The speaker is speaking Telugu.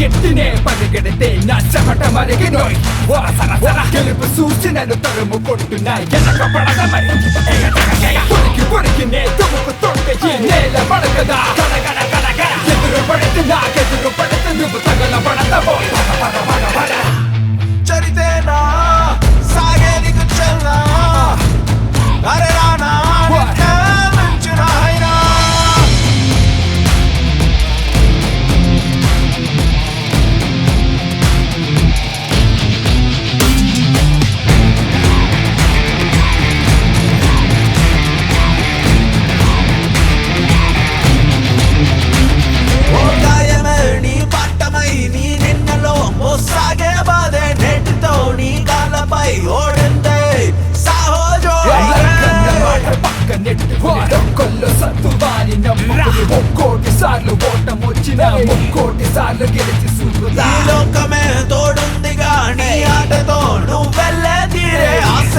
ఎత్తినే పరిగెడితే నా చెమట మరిగినోయ్ గెలుపు చూసి నన్ను తరుము కొట్టున్నా ఎనక పడక మరి పొరికి పొరికి నే తుమ్ముకుతుంటే ఈ నేల పడకదా ఎదురు పడితే నాకెదురు పడితే నువ్వు తగల పడతావో చరితేనా సాగేది కుచ్చల్నా అరే రానా మంచునా హైనా నీ పట్టమై నీ నిన్నలో మోసాగే బాధే నెట్టుతో నీ కాళ్ళపై ఓడిందే సాహోజో పక్క నెట్టుకొల్లో సత్తువాని నమ్ముకుని 3 కోటి సార్లు ఓటం వచ్చిన 3 కోటి సార్లు గెలిచి చూపుతా ఈ లోకమే తోడుందిగా నీ ఆటతో నువ్వు వెళ్ళే తీరే ఆశ